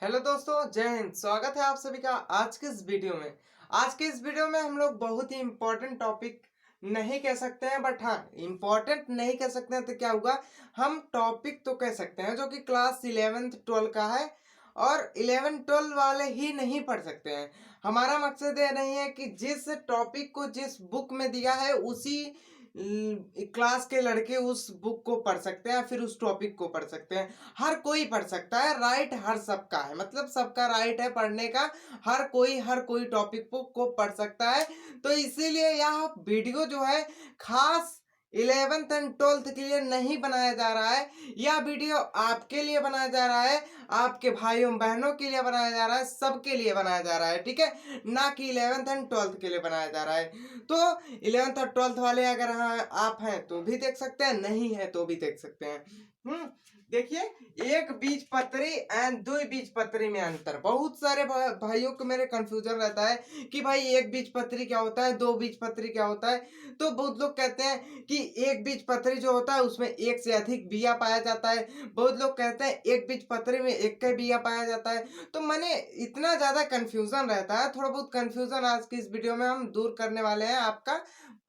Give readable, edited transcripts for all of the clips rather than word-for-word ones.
Hello दोस्तों, जय हिंद। स्वागत है आप सभी का आज के इस वीडियो में। आज के इस वीडियो में हम लोग बहुत ही इम्पोर्टेंट टॉपिक नहीं कह सकते हैं, बट हाँ, इम्पोर्टेंट नहीं कह सकते हैं तो क्या होगा, हम टॉपिक तो कह सकते हैं जो कि क्लास 11th 12 का है। और 11 12 वाले ही नहीं पढ़ सकते हैं। हमारा मकसद ये नहीं है कि जिस टॉपिक को जिस बुक में दिया है उसी क्लास के लड़के उस बुक को पढ़ सकते हैं, फिर उस टॉपिक को पढ़ सकते हैं। हर कोई पढ़ सकता है, राइट हर सबका है, मतलब सबका राइट है पढ़ने का। हर कोई टॉपिक को पढ़ सकता है। तो इसीलिए यह वीडियो जो है खास 11th एंड 12th के लिए नहीं बनाया जा रहा है। यह वीडियो आपके लिए बनाया जा रहा है, आपके भाइयों बहनों के लिए बनाया जा रहा है, सबके लिए बनाया जा रहा है, ठीक है। ना कि 11th एंड 12th के लिए बनाया जा रहा है। तो 11th और 12th वाले अगर हाँ आप हैं तो भी देख सकते हैं, नहीं है तो भी देख सकते हैं। देखिए, एक बीजपत्री एंड दो बीजपत्री में अंतर। बहुत सारे भाइयों को मेरे कंफ्यूजन रहता है कि भाई एक बीजपत्री क्या होता है, दो बीजपत्री क्या होता है। तो बहुत लोग कहते हैं कि एक बीजपत्री जो होता है उसमें एक से अधिक बिया पाया जाता है। बहुत लोग कहते हैं एक बीजपत्री में एक का बिया पाया जाता है। तो मैंने इतना ज्यादा कंफ्यूजन रहता है, थोड़ा बहुत कंफ्यूजन आज की इस वीडियो में हम दूर करने वाले हैं। आपका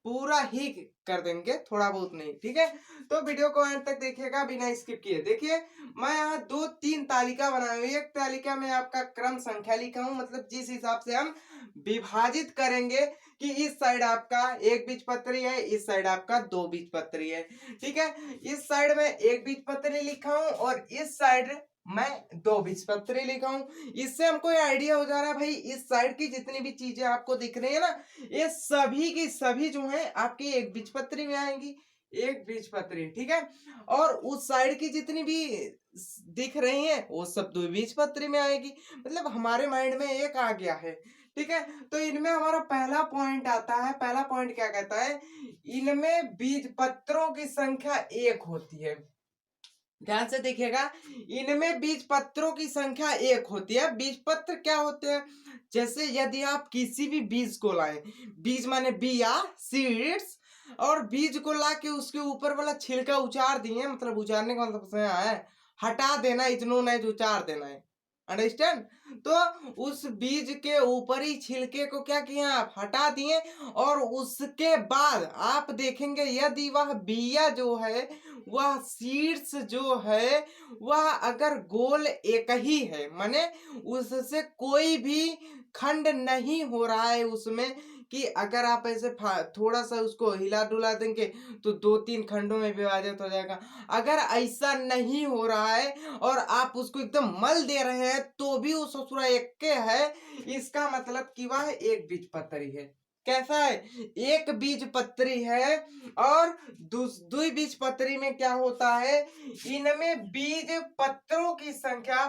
पूरा ही कर देंगे, थोड़ा बहुत नहीं, ठीक है। तो वीडियो को अंत तक देखिएगा बिना स्किप किए। देखिए, मैं यहाँ दो तीन तालिका बनाई हुई। एक तालिका में आपका क्रम संख्या लिखा हूँ, मतलब जिस हिसाब से हम विभाजित करेंगे कि इस साइड आपका एक बीजपत्री है, इस साइड आपका दो बीजपत्री है, ठीक है। इस साइड में एक बीजपत्री लिखा हूँ और इस साइड मैं दो बीजपत्री लिखा हूँ। इससे हमको ये आइडिया हो जा रहा है भाई, इस साइड की जितनी भी चीजें आपको दिख रही है ना, ये सभी की सभी जो है आपकी एक बीजपत्री में आएंगी। एक बीजपत्री, ठीक है। और उस साइड की जितनी भी दिख रही हैं वो सब द्विबीजपत्री में आएगी। मतलब हमारे माइंड में एक आ गया है, ठीक है। तो इनमें हमारा पहला पॉइंट आता है। पहला पॉइंट क्या कहता है, इनमें बीजपत्रों की संख्या एक होती है। ध्यान से देखिएगा, इनमें बीजपत्रों की संख्या एक होती है। बीजपत्र क्या होते हैं, जैसे यदि आप किसी भी बीज को लाएं, बीज माने बिया, सीड्स, और बीज को ला के उसके ऊपर वाला छिलका उचार दिए, मतलब उचारने का मतलब है हटा देना, इग्नोर नहीं उचार देना है, अंडरस्टैंड। तो उस बीज के ऊपरी छिलके को क्या किया, आप हटा दिए। और उसके बाद आप देखेंगे यदि वह बिया जो है, वह सीड्स जो है, वह अगर गोल एक ही है, माने उससे कोई भी खंड नहीं हो रहा है उसमें, कि अगर आप ऐसे थोड़ा सा उसको हिला डुला देंगे तो दो तीन खंडों में विभाजित हो जाएगा। अगर ऐसा नहीं हो रहा है और आप उसको एकदम मल दे रहे हैं तो भी वो ससुरा एक के है, इसका मतलब कि वह एक बीजपत्री है। कैसा है, एक बीजपत्री है। और द्विबीजपत्री में क्या होता है, इनमें बीज पत्रों की संख्या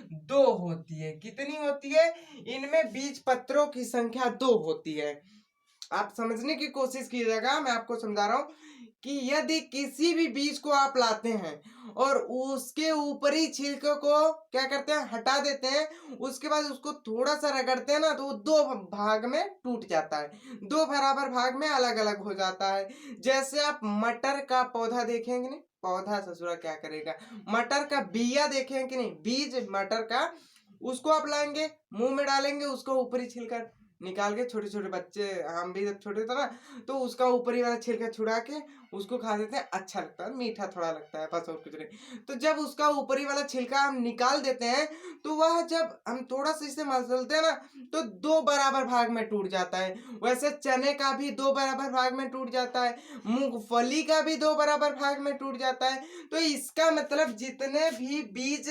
दो होती है। कितनी होती है, इनमें बीज पत्रों की संख्या दो होती है। आप समझने की कोशिश कीजिएगा, मैं आपको समझा रहा हूं कि यदि किसी भी बीज को आप लाते हैं और उसके ऊपरी छिलके को क्या करते हैं, हटा देते हैं, उसके बाद उसको थोड़ा सा रगड़ते हैं ना, तो वो दो भाग में टूट जाता है, दो बराबर भाग में अलग अलग हो जाता है। जैसे आप मटर का पौधा देखेंगे, नहीं पौधा ससुरा क्या करेगा, मटर का बिया देखें कि नहीं, बीज मटर का, उसको आप लाएंगे, मुंह में डालेंगे, उसको ऊपरी छिलका निकाल के, छोटे छोटे बच्चे, हम भी जब छोटे थे ना, तो उसका ऊपरी वाला छिलका छुड़ा के उसको खा देते हैं, अच्छा लगता है, मीठा थोड़ा लगता है, बस और कुछ नहीं। तो जब उसका ऊपरी वाला छिलका हम निकाल देते हैं, तो वह जब हम थोड़ा सा इसे मसलते हैं ना, तो दो बराबर भाग में टूट जाता है। वैसे चने का भी दो बराबर भाग में टूट जाता है, मूंगफली का भी दो बराबर भाग में टूट जाता है। तो इसका मतलब जितने भी बीज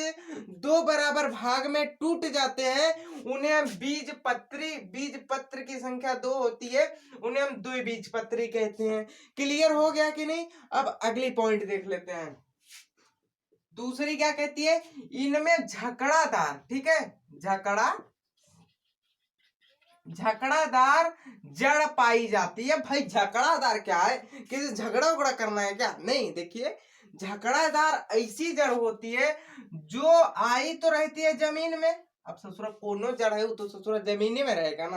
दो बराबर भाग में टूट जाते हैं उन्हें हम बीज पत्र की संख्या दो होती है, उन्हें हम द्विबीजपत्री कहते हैं। क्लियर हो गया कि नहीं। अब अगली पॉइंट देख लेते हैं। दूसरी क्या कहती है, इनमें झकड़ादार, ठीक है, झकड़ादार जड़ पाई जाती है। भाई झकड़ादार क्या है, किसी झगड़ा उगड़ा करना है क्या, नहीं। देखिए, झकड़ादार ऐसी जड़ होती है जो आई तो रहती है जमीन में। अब ससुरा कोनो जड़ है वो तो ससुरा जमीन में रहेगा ना,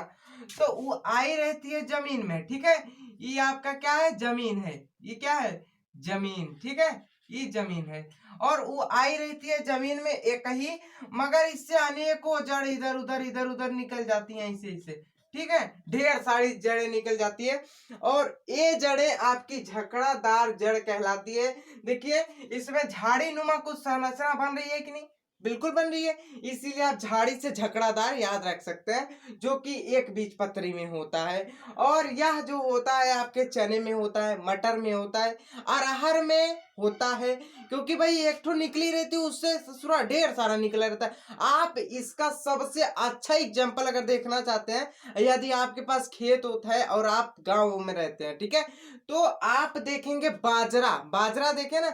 तो वो आई रहती है जमीन में, ठीक है। ये आपका क्या है, जमीन है, ये क्या है, जमीन, ठीक है, ये जमीन है। और वो आई रहती है जमीन में एक ही, मगर इससे अनेकों जड़ इधर उधर निकल जाती हैं ऐसे ऐसे, ठीक है, ढेर सारी जड़ें निकल जाती है और ये जड़ें आपकी झकड़ादार जड़ कहलाती है। देखिए इसमें झाड़ी नुमा कुछ संरचना बन रही है कि नहीं, बिल्कुल बन रही है, इसीलिए आप झाड़ी से झकड़ादार याद रख सकते हैं, जो कि एक बीजपत्री में होता है। और यह जो होता है आपके चने में होता है, मटर में होता है, अरहर में होता है, क्योंकि भाई एक ठो निकली रहती है उससे ससुरा ढेर सारा निकला रहता है। आप इसका सबसे अच्छा एग्जाम्पल अगर देखना चाहते हैं, यदि आपके पास खेत होता है और आप गांव में रहते हैं, ठीक है, तो आप देखेंगे बाजरा, बाजरा देखे ना,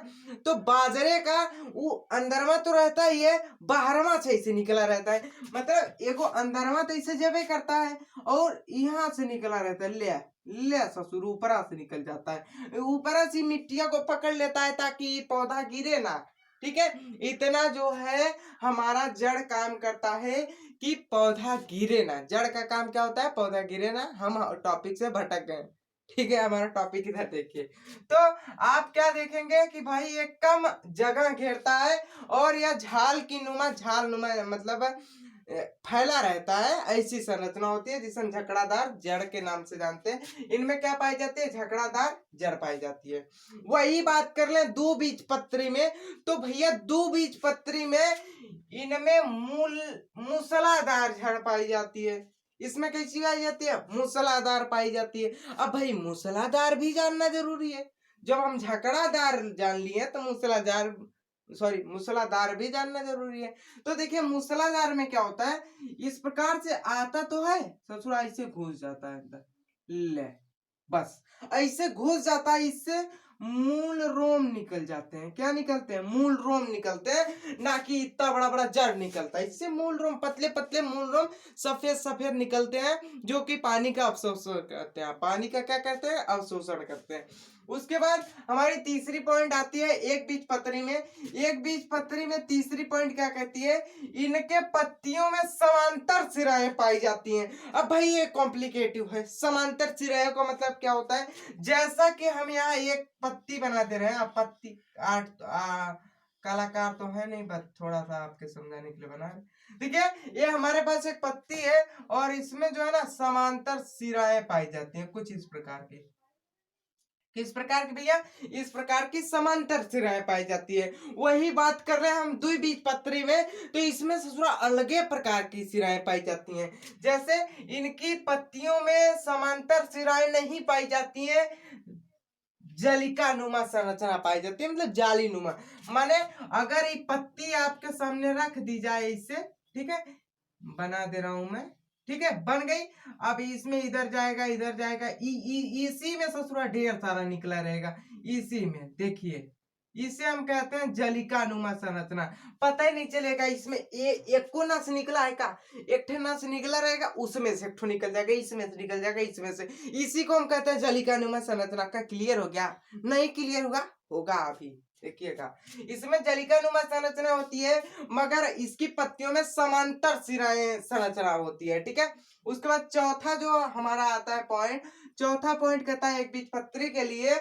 तो बाजरे का वो अंदरवा तो रहता ही है, बाहरवा से ऐसे निकला रहता है, मतलब एगो अंदरवा तो ऐसे जबे करता है और यहाँ से निकला रहता है, ले ससुर ऊपरा से निकल जाता है, ऊपरा से मिट्टिया को पकड़ लेता है ताकि पौधा गिरे ना, ठीक है। इतना जो है हमारा जड़ काम करता है कि पौधा गिरे ना, जड़ का काम क्या होता है, पौधा गिरे ना। हम टॉपिक से भटक गए, ठीक है, हमारा टॉपिक इधर देखिए। तो आप क्या देखेंगे कि भाई ये कम जगह घेरता है और यह झाल नुमा मतलब फैला रहता है, ऐसी संरचना होती है जिसे हम झकड़ादार जड़ के नाम से जानते हैं। इनमें क्या पाई जाती है, झकड़ादार जड़ पाई जाती है। वही बात कर लें दो बीज पत्री में, तो भैया दो बीज पत्री में इनमें मूसलाधार जड़ पाई जाती है। इसमें कैसी पाई जाती है, मूसलाधार पाई जाती है। अब भाई मूसलाधार भी जानना जरूरी है, जब हम झकड़ादार जान लिए तो मूसलाधार भी जानना जरूरी है। तो देखिए मूसलाधार में क्या होता है, इस प्रकार से आता तो है ससुरा, ऐसे घुस जाता है अंदर, ले बस ऐसे घुस जाता है, इससे मूल रोम निकल जाते हैं। क्या निकलते हैं, मूल रोम निकलते हैं, ना कि इतना बड़ा बड़ा जड़ निकलता है। इससे मूल रोम, पतले पतले मूल रोम सफेद सफेद निकलते हैं, जो कि पानी का अवशोषण करते हैं, पानी का क्या करते हैं, अवशोषण करते हैं। उसके बाद हमारी तीसरी पॉइंट आती है एक बीज पत्री में। एक बीज पत्री में तीसरी पॉइंट क्या कहती है, इनके पत्तियों में समांतर सिराएं पाई जाती हैं। अब भाई ये कॉम्प्लिकेटिव है, समांतर सिराएं का मतलब क्या होता है, जैसा कि हम यहाँ एक पत्ती बना दे रहे हैं, आप पत्ती कलाकार तो है नहीं, बस थोड़ा सा आपके समझाने के लिए बना रहे। देखिए ये हमारे पास एक पत्ती है और इसमें जो है ना समांतर सिराएं पाई जाती हैं, कुछ इस प्रकार की। किस प्रकार की भैया, इस प्रकार की समांतर सिराएं पाई जाती है। वही बात कर रहे हैं हम द्विबीजपत्री में, तो इसमें ससुरा अलगे प्रकार की सिराएं पाई जाती हैं। जैसे इनकी पत्तियों में समांतर सिराएं नहीं पाई जाती हैं, जलिका नुमा संरचना पाई जाती है, मतलब जाली नुमा। माने अगर ये पत्ती आपके सामने रख दी जाए इससे, ठीक है, बना दे रहा हूं मैं, ठीक है, बन गई। अब इसमें इधर जाएगा इसी में ससुरा ढेर सारा निकला रहेगा, इसी में देखिए, इसे हम कहते हैं जलिका नुमा संरचना। पता ही नहीं चलेगा इसमें एक को नस निकला है का, एक ठे नस निकला रहेगा, उसमें से एक ठो निकल जाएगा, इसमें से निकल जाएगा, इसमें से, इसी को हम कहते हैं जलिका नुमा संरचना। का क्लियर हो गया, नहीं क्लियर होगा अभी देखिएगा। इसमें जलिका नुमा संरचना होती है, मगर इसकी पत्तियों में समांतर सिराएं संरचना होती है, ठीक है। उसके बाद चौथा जो हमारा आता है पॉइंट, चौथा पॉइंट कहता है एक बीजपत्री के लिए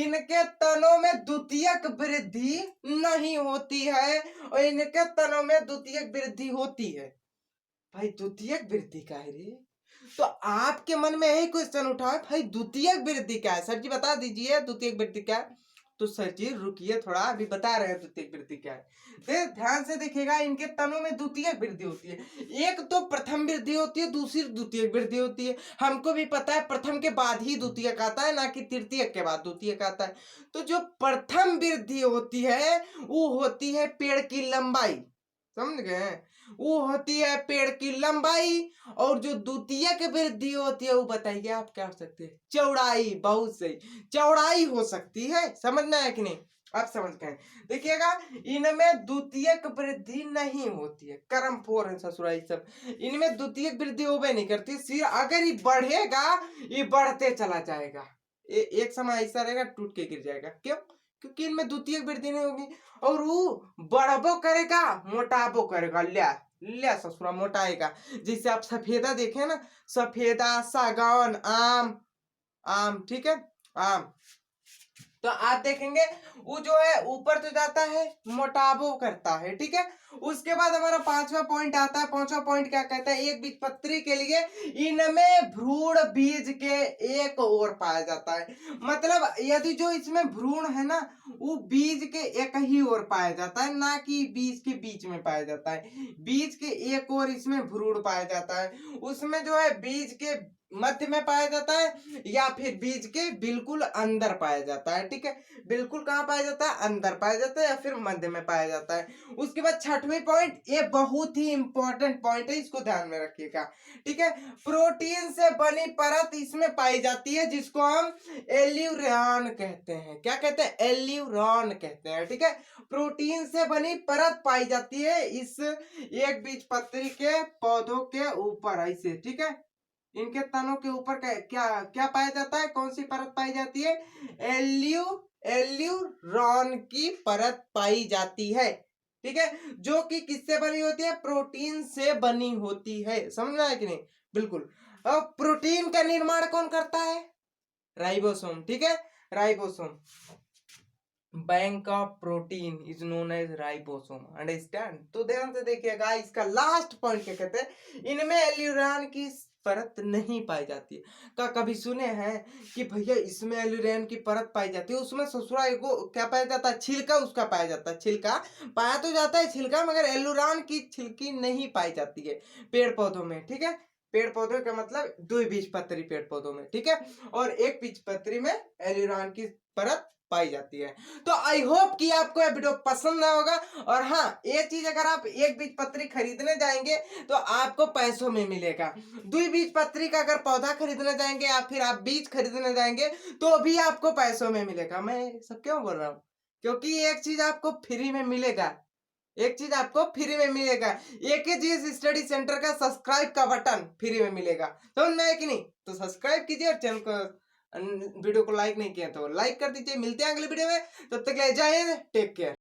इनके तनों में द्वितीयक वृद्धि नहीं होती है और इनके तनों में द्वितीयक वृद्धि होती है। भाई द्वितीयक वृद्धि क्या है रे, तो आपके मन में यही क्वेश्चन उठा है, भाई द्वितीयक वृद्धि क्या है, सर जी बता दीजिए द्वितीयक वृद्धि क्या है। तो सर जी रुकिए थोड़ा, अभी बता रहे हैं द्वितीयक वृद्धि क्या है। फिर ध्यान से देखिएगा, इनके तनों में द्वितीयक वृद्धि होती है। एक तो प्रथम वृद्धि होती है, दूसरी द्वितीयक वृद्धि होती है। हमको भी पता है प्रथम के बाद ही द्वितीयक आता है, ना कि तृतीयक के बाद द्वितीयक आता है। तो जो प्रथम वृद्धि होती है वो होती है पेड़ की लंबाई, समझ गए, वो होती है पेड़ की लंबाई। और जो द्वितीयक वृद्धि होती है वो बताइए आप क्या हो सकती है, चौड़ाई, बहुत सही, चौड़ाई हो सकती है, समझना है कि नहीं, आप समझ गए। देखिएगा इनमें द्वितीयक वृद्धि नहीं होती है, कर्म फोर है ससुराई सब, इनमें द्वितीयक वृद्धि होवे नहीं करती। सिर अगर ये बढ़ेगा ये बढ़ते चला जाएगा, एक समय ऐसा रहेगा टूट के गिर जाएगा, क्यों, क्योंकि इनमें द्वितीयक वृद्धि नहीं होगी। और वो बढ़बो करेगा मोटाबो करेगा, ले ससुरा मोटाएगा। जैसे आप सफेदा देखे ना, सफेदा, सागौन, आम, ठीक है, आम, तो आप देखेंगे वो जो है ऊपर तो जाता है, मोटाबो करता है, ठीक है। उसके बाद हमारा पांचवा पॉइंट आता है। पांचवा पॉइंट क्या कहता है, एक बीजपत्री के लिए इनमें भ्रूण बीज के एक ओर पाया जाता है। मतलब यदि जो इसमें भ्रूण है ना, वो बीज के एक ही ओर पाया जाता है, ना कि बीज के बीच में पाया जाता है। बीज के एक ओर इसमें भ्रूण पाया जाता है। उसमें जो है बीज के मध्य में पाया जाता है या फिर बीज के बिल्कुल अंदर पाया जाता है, ठीक है। बिल्कुल कहाँ पाया जाता है, अंदर पाया जाता है या फिर मध्य में पाया जाता है। उसके बाद छठवीं पॉइंट, ये बहुत ही इंपॉर्टेंट पॉइंट है, इसको ध्यान में रखिएगा, ठीक है। प्रोटीन से बनी परत इसमें पाई जाती है, जिसको हम एल्यूरॉन कहते हैं। क्या कहते हैं, एल्यूरॉन कहते हैं, ठीक है। प्रोटीन से बनी परत पाई जाती है इस एक बीजपत्री के पौधों के ऊपर, ऐसे, ठीक है। इनके तनों के ऊपर क्या क्या पाया जाता है, कौन सी परत पाई जाती है, एल्यूरॉन की परत पाई जाती है, ठीक है। जो कि किससे बनी होती है, प्रोटीन से बनी होती है। समझ में आया कि नहीं, बिल्कुल। अब प्रोटीन का निर्माण कौन करता है, राइबोसोम, ठीक है, ribosome. Bank of protein is known as ribosome, understand. तो ध्यान से देखिएगा, इसका लास्ट पॉइंट क्या कहते हैं, इनमें एल्यूरान की परत नहीं पाई जाती है। कभी सुने हैं कि भैया इसमें एल्यूरान की परत पाई जाती है, उसमें ससुरा एगो क्या पाया जाता है, छिलका उसका पाया जाता है। छिलका पाया तो जाता है छिलका, मगर एल्यूरान की छिलकी नहीं पाई जाती है पेड़ पौधों में, ठीक है। पेड़ पौधों का मतलब द्विबीजपत्री पेड़ पौधों में, ठीक है। और एक बीजपत्री में एल्यूरान की परत पाई जाती है। तो आई होप कि आपको यह वीडियो पसंद ना होगा। और हाँ, ये चीज अगर आप एक बीजपत्री खरीदने जाएंगे तो आपको पैसों में मिलेगा। द्विबीजपत्री का अगर पौधा खरीदने जाएंगे या फिर आप बीज खरीदने जाएंगे तो भी आपको पैसों में मिलेगा। मैं सब क्यों बोल रहा हूँ, क्योंकि एक चीज आपको फ्री में मिलेगा, एक चीज आपको फ्री में मिलेगा। AKGS स्टडी सेंटर का सब्सक्राइब का बटन फ्री में मिलेगा, समझ में आया कि नहीं। तो सब्सक्राइब कीजिए और चैनल को, वीडियो को लाइक नहीं किया तो लाइक कर दीजिए। मिलते हैं अगले वीडियो में, तब तक ले जय हिंद, टेक केयर।